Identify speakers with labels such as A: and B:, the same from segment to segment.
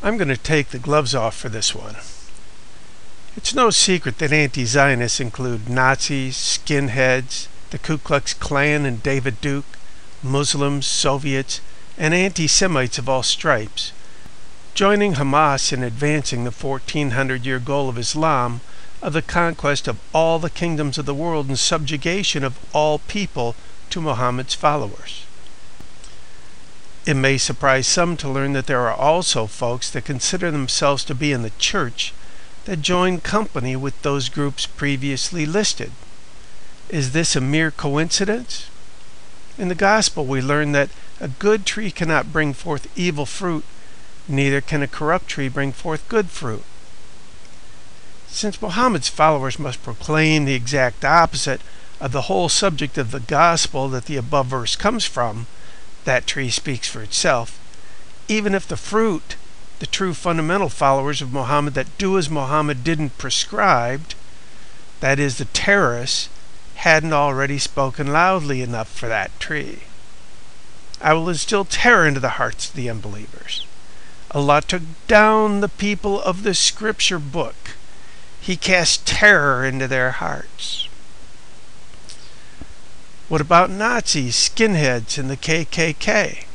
A: I'm going to take the gloves off for this one. It's no secret that anti-Zionists include Nazis, skinheads, the Ku Klux Klan and David Duke, Muslims, Soviets, and anti-Semites of all stripes, joining Hamas in advancing the 1400-year goal of Islam of the conquest of all the kingdoms of the world and subjugation of all people to Muhammad's followers. It may surprise some to learn that there are also folks that consider themselves to be in the church that join company with those groups previously listed. Is this a mere coincidence? In the Gospel we learn that a good tree cannot bring forth evil fruit, neither can a corrupt tree bring forth good fruit. Since Muhammad's followers must proclaim the exact opposite of the whole subject of the Gospel that the above verse comes from, that tree speaks for itself. Even if the fruit, the true fundamental followers of Muhammad that do as Muhammad didn't prescribe, that is, the terrorists, hadn't already spoken loudly enough for that tree. I will instill terror into the hearts of the unbelievers. Allah took down the people of the scripture book. He cast terror into their hearts. What about Nazis, skinheads, and the KKK?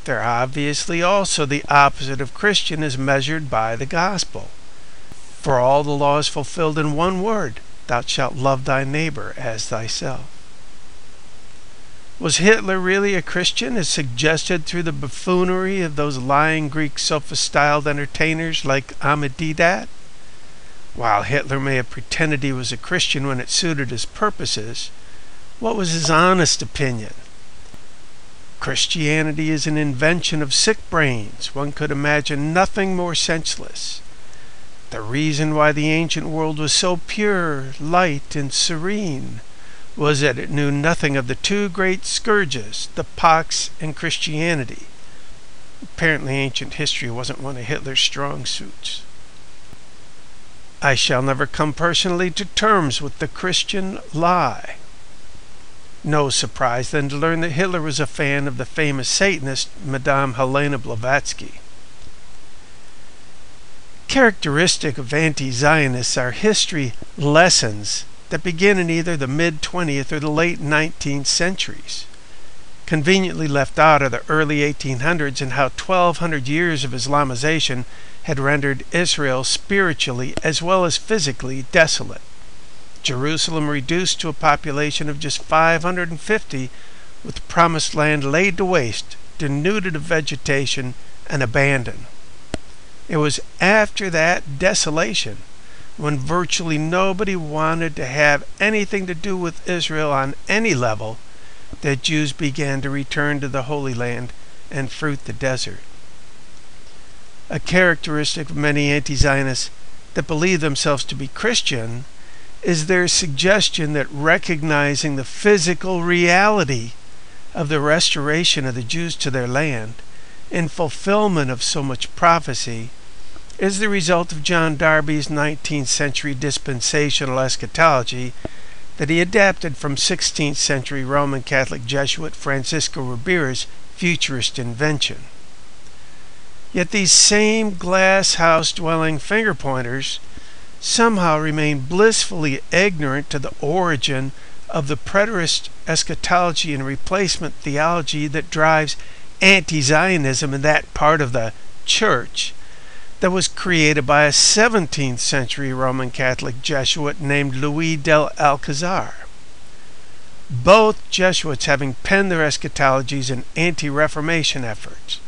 A: They're obviously also the opposite of Christian as measured by the gospel. For all the law is fulfilled in one word, thou shalt love thy neighbor as thyself. Was Hitler really a Christian as suggested through the buffoonery of those lying Greek sophist-styled entertainers like Ahmed Deedat? While Hitler may have pretended he was a Christian when it suited his purposes, what was his honest opinion? Christianity is an invention of sick brains. One could imagine nothing more senseless. The reason why the ancient world was so pure, light, and serene was that it knew nothing of the two great scourges, the pox and Christianity. Apparently ancient history wasn't one of Hitler's strong suits. I shall never come personally to terms with the Christian lie. No surprise then to learn that Hitler was a fan of the famous Satanist Madame Helena Blavatsky. Characteristic of anti-Zionists are history lessons that begin in either the mid-20th or the late 19th centuries. Conveniently left out are the early 1800s and how 1,200 years of Islamization had rendered Israel spiritually as well as physically desolate. Jerusalem reduced to a population of just 550, with the promised land laid to waste, denuded of vegetation, and abandoned. It was after that desolation, when virtually nobody wanted to have anything to do with Israel on any level, that Jews began to return to the Holy Land and fruit the desert. A characteristic of many anti-Zionists that believe themselves to be Christian is their suggestion that recognizing the physical reality of the restoration of the Jews to their land in fulfillment of so much prophecy is the result of John Darby's 19th century dispensational eschatology that he adapted from 16th century Roman Catholic Jesuit Francisco Ribera's futurist invention. Yet these same glass house dwelling finger pointers somehow remain blissfully ignorant to the origin of the preterist eschatology and replacement theology that drives anti-Zionism in that part of the church that was created by a 17th century Roman Catholic Jesuit named Louis del Alcazar. Both Jesuits having penned their eschatologies in anti-Reformation efforts,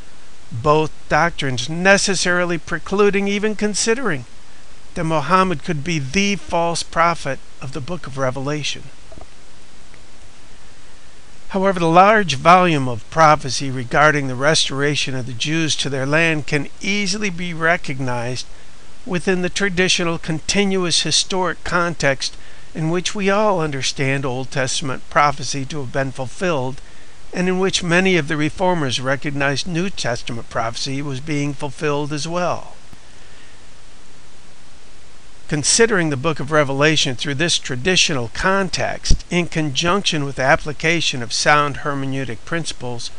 A: both doctrines necessarily precluding even considering that Muhammad could be the false prophet of the book of Revelation. However, the large volume of prophecy regarding the restoration of the Jews to their land can easily be recognized within the traditional continuous historic context in which we all understand Old Testament prophecy to have been fulfilled, and in which many of the reformers recognized New Testament prophecy was being fulfilled as well. Considering the book of Revelation through this traditional context, in conjunction with the application of sound hermeneutic principles,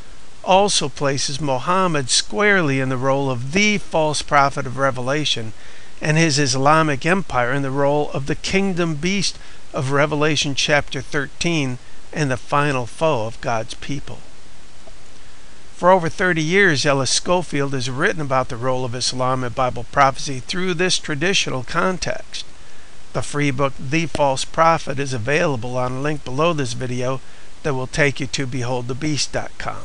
A: also places Muhammad squarely in the role of the false prophet of Revelation, and his Islamic empire in the role of the kingdom beast of Revelation chapter 13 and the final foe of God's people. For over 30 years, Ellis Schofield has written about the role of Islam in Bible prophecy through this traditional context. The free book, The False Prophet, is available on a link below this video that will take you to beholdthebeast.com.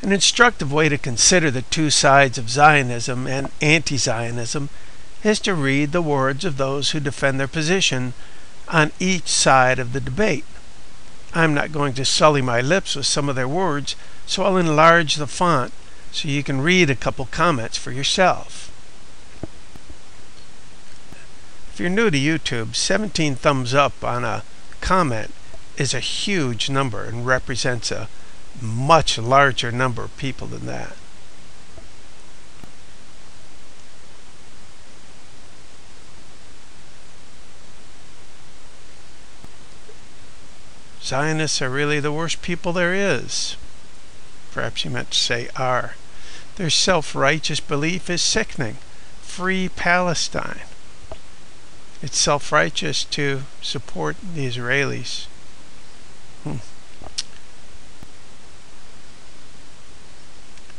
A: An instructive way to consider the two sides of Zionism and anti-Zionism is to read the words of those who defend their position on each side of the debate. I'm not going to sully my lips with some of their words, so I'll enlarge the font so you can read a couple comments for yourself. If you're new to YouTube, 17 thumbs up on a comment is a huge number and represents a much larger number of people than that. Zionists are really the worst people there is. Perhaps you meant to say are. Their self-righteous belief is sickening. Free Palestine. It's self-righteous to support the Israelis.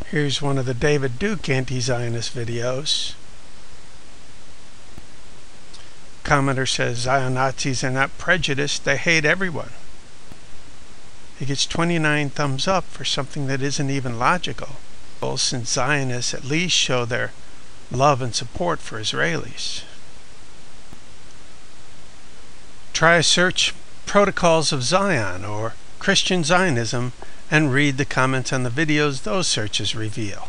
A: Here's one of the David Duke anti-Zionist videos. Commenter says, Zion Nazis are not prejudiced, they hate everyone. He gets 29 thumbs up for something that isn't even logical, since Zionists at least show their love and support for Israelis. Try a search Protocols of Zion or Christian Zionism and read the comments on the videos those searches reveal.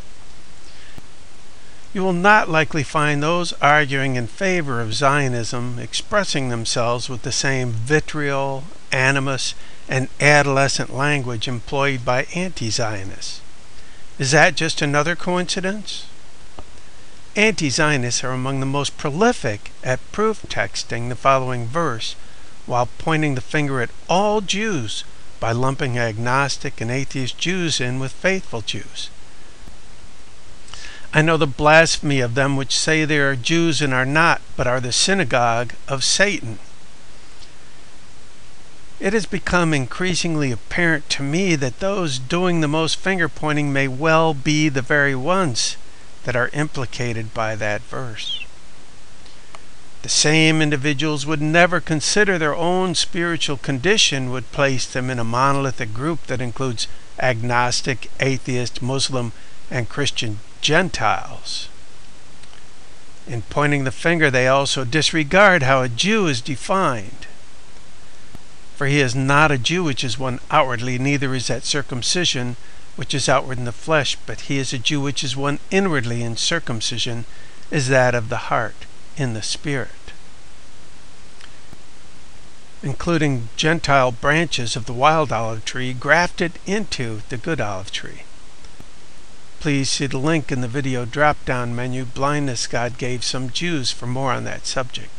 A: You will not likely find those arguing in favor of Zionism expressing themselves with the same vitriol, animus, and adolescent language employed by anti-Zionists. Is that just another coincidence? Anti-Zionists are among the most prolific at proof texting the following verse while pointing the finger at all Jews by lumping agnostic and atheist Jews in with faithful Jews. I know the blasphemy of them which say they are Jews and are not, but are the synagogue of Satan. It has become increasingly apparent to me that those doing the most finger-pointing may well be the very ones that are implicated by that verse. The same individuals would never consider their own spiritual condition would place them in a monolithic group that includes agnostic, atheist, Muslim, and Christian Gentiles. In pointing the finger, they also disregard how a Jew is defined. For he is not a Jew which is one outwardly, neither is that circumcision which is outward in the flesh, but he is a Jew which is one inwardly, and circumcision is that of the heart, in the spirit. Including Gentile branches of the wild olive tree grafted into the good olive tree. Please see the link in the video drop-down menu, Blindness God Gave Some Jews, for more on that subject.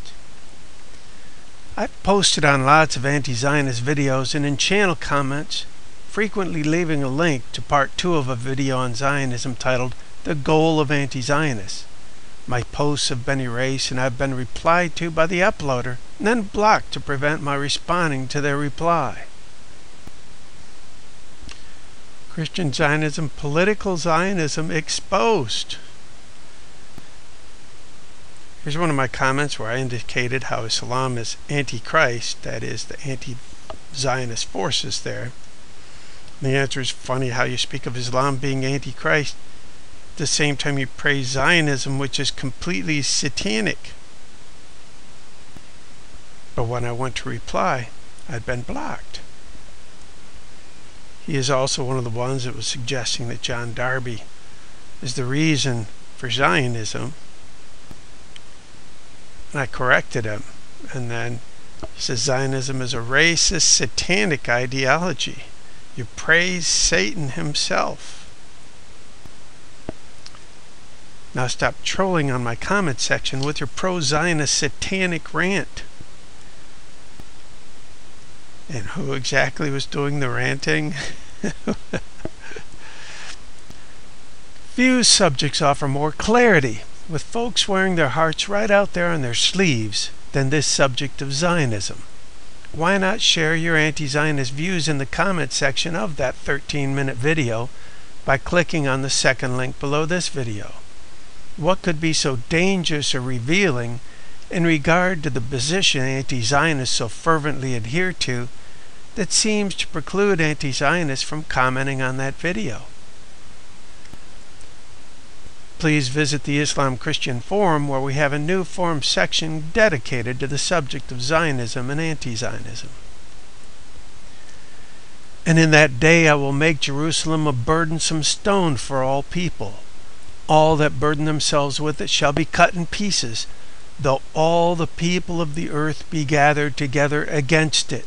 A: I've posted on lots of anti-Zionist videos and in channel comments, frequently leaving a link to part 2 of a video on Zionism titled The Goal of Anti-Zionists. My posts have been erased and I've been replied to by the uploader and then blocked to prevent my responding to their reply. Christian Zionism, political Zionism exposed. Here's one of my comments where I indicated how Islam is anti-Christ, that is, the anti-Zionist forces there. And the answer is funny how you speak of Islam being anti-Christ at the same time you praise Zionism, which is completely satanic. But when I went to reply, I'd been blocked. He is also one of the ones that was suggesting that John Darby is the reason for Zionism. And I corrected him, and then he says Zionism is a racist, satanic ideology. You praise Satan himself. Now stop trolling on my comment section with your pro-Zionist satanic rant. And who exactly was doing the ranting? Few subjects offer more clarity, with folks wearing their hearts right out there on their sleeves, than this subject of Zionism. Why not share your anti-Zionist views in the comment section of that 13-minute video by clicking on the second link below this video? What could be so dangerous or revealing in regard to the position anti-Zionists so fervently adhere to that seems to preclude anti-Zionists from commenting on that video? Please visit the Islam Christian Forum, where we have a new forum section dedicated to the subject of Zionism and anti-Zionism. And in that day I will make Jerusalem a burdensome stone for all people. All that burden themselves with it shall be cut in pieces, though all the people of the earth be gathered together against it.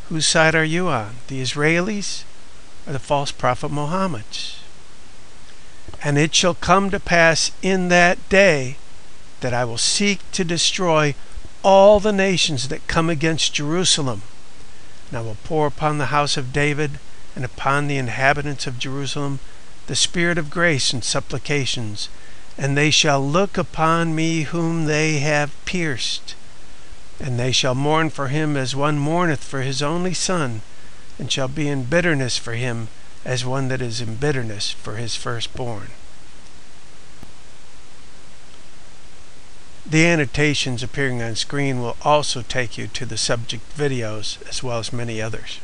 A: Whose side are you on, the Israelis or the false prophet Muhammad's? And it shall come to pass in that day that I will seek to destroy all the nations that come against Jerusalem. And I will pour upon the house of David and upon the inhabitants of Jerusalem the spirit of grace and supplications, and they shall look upon me whom they have pierced. And they shall mourn for him as one mourneth for his only son, and shall be in bitterness for him as one that is in bitterness for his firstborn. The annotations appearing on screen will also take you to the subject videos as well as many others.